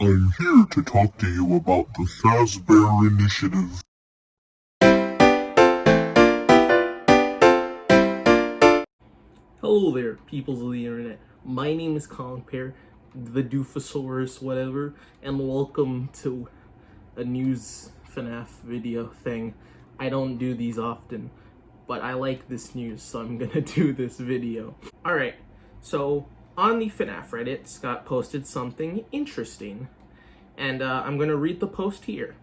I'm here to talk to you about the Fazbear initiative. Hello there, peoples of the internet. My name is Kongpair, the Doofosaurus, whatever, and welcome to a news FNaF video thing. I don't do these often, but I like this news, so I'm gonna do this video. Alright, so on the FNaF Reddit, Scott posted something interesting, and I'm gonna read the post here.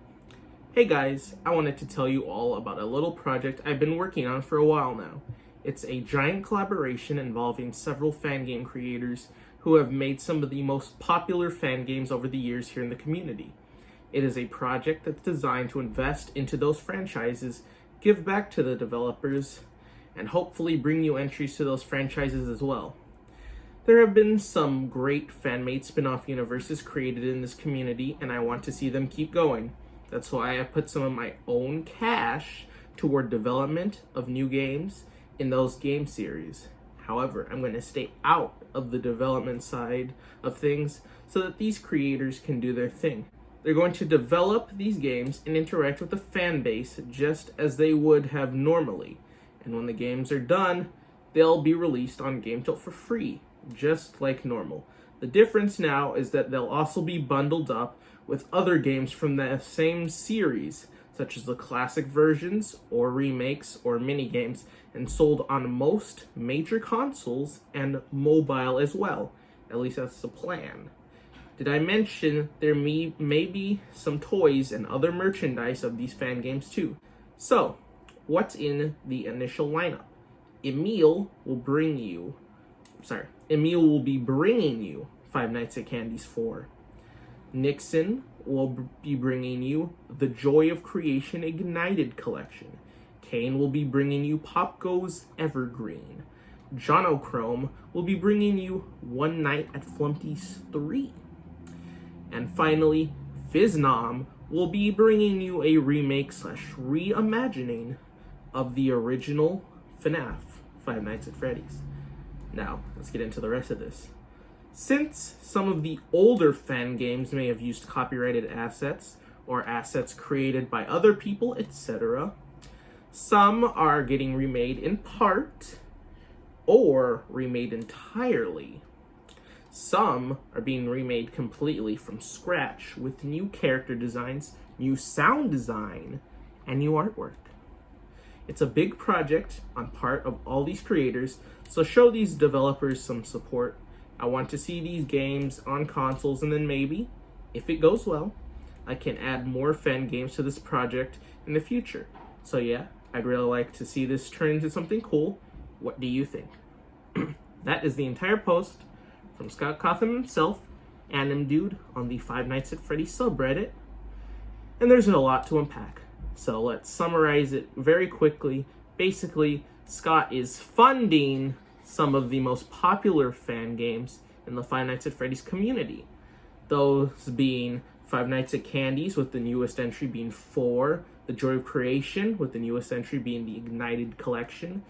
Hey guys, I wanted to tell you all about a little project I've been working on for a while now. It's a giant collaboration involving several fan game creators who have made some of the most popular fan games over the years here in the community. It is a project that's designed to invest into those franchises, give back to the developers, and hopefully bring new entries to those franchises as well. There have been some great fan-made spin-off universes created in this community, and I want to see them keep going. That's why I put some of my own cash toward development of new games in those game series. However, I'm going to stay out of the development side of things so that these creators can do their thing. They're going to develop these games and interact with the fan base just as they would have normally. And when the games are done, they'll be released on GameTilt for free, just like normal. The difference now is that they'll also be bundled up with other games from the same series, such as the classic versions or remakes or minigames, and sold on most major consoles and mobile as well. At least that's the plan. Did I mention there may be some toys and other merchandise of these fan games too? So, what's in the initial lineup? Emil will be bringing you Five Nights at Candy's 4. Nixon will be bringing you the Joy of Creation Ignited collection. Kane will be bringing you Popgoes Evergreen. Jonochrome will be bringing you One Night at Flumpty's 3. And finally, Fiznom will be bringing you a remake / reimagining of the original FNaF, Five Nights at Freddy's. Now, let's get into the rest of this. Since some of the older fan games may have used copyrighted assets or assets created by other people, etc., some are getting remade in part or remade entirely. Some are being remade completely from scratch with new character designs, new sound design, and new artwork. It's a big project on part of all these creators, so show these developers some support. I want to see these games on consoles, and then maybe, if it goes well, I can add more fan games to this project in the future. So yeah, I'd really like to see this turn into something cool. What do you think? That is the entire post from Scott Cotham himself, Anim Dude, on the Five Nights at Freddy's subreddit. And there's a lot to unpack. So let's summarize it very quickly. Basically, Scott is funding some of the most popular fan games in the Five Nights at Freddy's community. Those being Five Nights at Candy's, with the newest entry being 4, The Joy of Creation, with the newest entry being the Ignited Collection,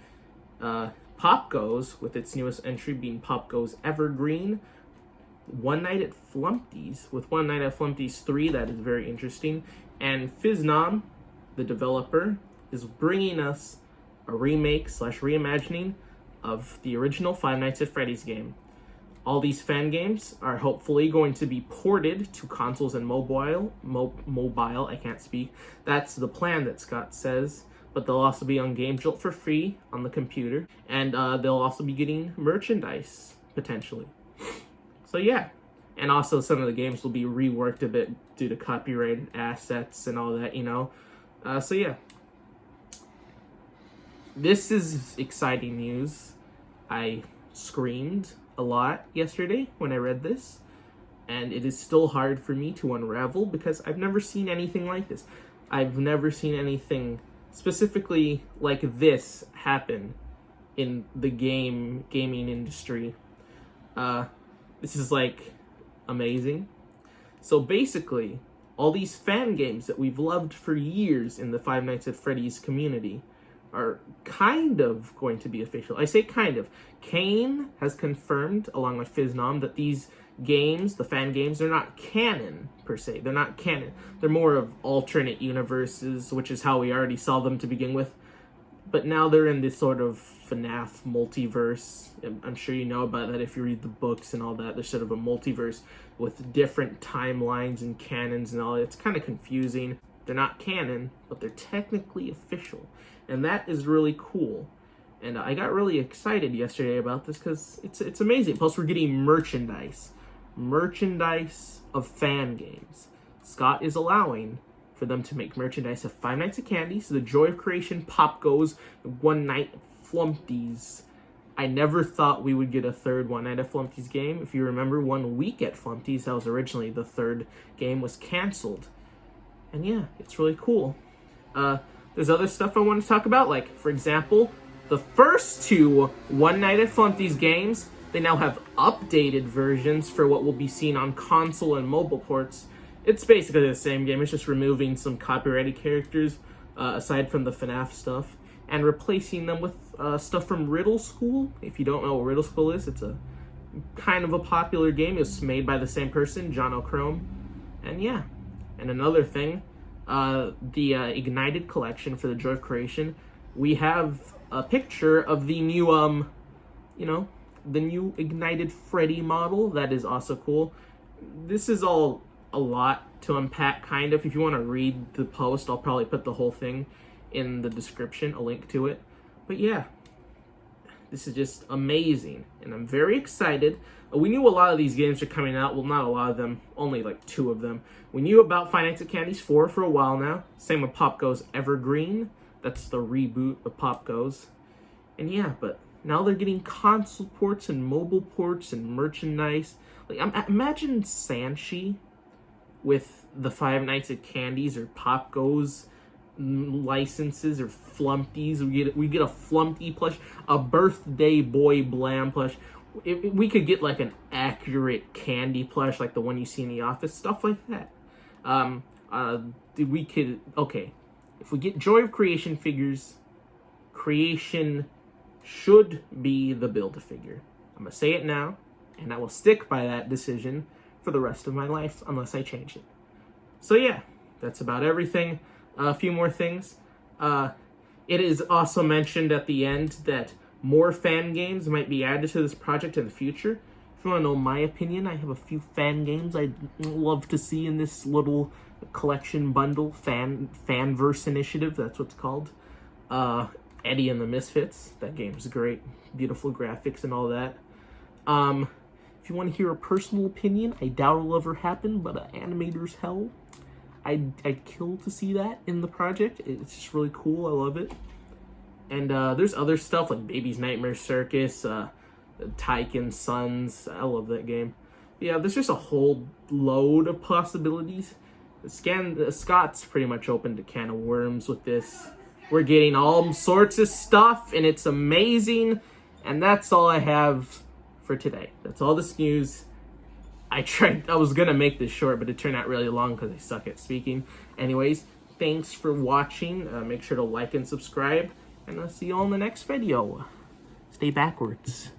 Popgoes, with its newest entry being Popgoes Evergreen, One Night at Flumpty's, with One Night at Flumpty's 3, that is very interesting, and Fiznom, the developer, is bringing us a remake / reimagining of the original Five Nights at Freddy's game. All these fan games are hopefully going to be ported to consoles and mobile, I can't speak. That's the plan that Scott says, but they'll also be on GameJolt for free on the computer, and they'll also be getting merchandise, potentially. So yeah, and also some of the games will be reworked a bit due to copyrighted assets and all that, you know. So yeah, this is exciting news. I screamed a lot yesterday when I read this, and it is still hard for me to unravel because I've never seen anything like this. I've never seen anything specifically like this happen in the gaming industry. This is like amazing. So basically, all these fan games that we've loved for years in the Five Nights at Freddy's community are kind of going to be official. I say kind of. Kane has confirmed, along with FizNom, that these games, the fan games, they're not canon, per se. They're not canon. They're more of alternate universes, which is how we already saw them to begin with. But now they're in this sort of FNaF multiverse. I'm sure you know about that if you read the books and all that. There's sort of a multiverse with different timelines and canons and all that. It's kind of confusing. They're not canon, but they're technically official. And that is really cool. And I got really excited yesterday about this because it's amazing. Plus, we're getting merchandise. Merchandise of fan games. Scott is allowing for them to make merchandise of Five Nights at Candy's, The Joy of Creation, Popgoes, One Night Flumpties. I never thought we would get a third One Night at Flumpties game. If you remember, 1 week at Flumpties, that was originally the third game, was canceled. And yeah, it's really cool. There's other stuff I want to talk about, like, for example, the first 2 One Night at Flumpties games, they now have updated versions for what will be seen on console and mobile ports. It's basically the same game, it's just removing some copyrighted characters, aside from the FNaF stuff, and replacing them with stuff from Riddle School. If you don't know what Riddle School is, it's a kind of a popular game. It was made by the same person, John O'Chrome. And yeah, and another thing, the Ignited collection for the Joy of Creation, we have a picture of the new, the new Ignited Freddy model. That is also cool. This is all a lot to unpack, kind of. If you want to read the post, I'll probably put the whole thing in the description, a link to it. But yeah, this is just amazing, and I'm very excited. We knew a lot of these games are coming out. Well, not a lot of them, only like 2 of them. We knew about Five Nights at Candy's 4 for a while now. Same with Popgoes Evergreen. That's the reboot of Popgoes. And yeah, but now they're getting console ports and mobile ports and merchandise. Like, imagine Sanshi with the Five Nights at Candy's or Popgoes licenses or Flumpties. We get a Flumpty plush, a Birthday Boy Blam plush. We could get like an accurate candy plush, like the one you see in The Office, stuff like that. If we get Joy of Creation figures, Creation should be the Build-A-Figure. I'm gonna say it now, and I will stick by that decision for the rest of my life unless I change it. So yeah, that's about everything. A few more things. It is also mentioned at the end that more fan games might be added to this project in the future. If you want to know my opinion, I have a few fan games I'd love to see in this little collection bundle, Fanverse initiative, that's what it's called. Eddie and the Misfits, that game's great. Beautiful graphics and all that. If you want to hear a personal opinion, I doubt it'll ever happen, but Animator's Hell, I'd kill to see that in the project. It's just really cool. I love it. And there's other stuff like Baby's Nightmare Circus, Taiken Sons. I love that game. Yeah, there's just a whole load of possibilities. Scott's pretty much opened a can of worms with this. We're getting all sorts of stuff, and it's amazing. And that's all I have for today. That's all this news. I was gonna make this short, but it turned out really long because I suck at speaking. Anyways, thanks for watching. Make sure to like and subscribe, and I'll see you all in the next video. Stay backwards.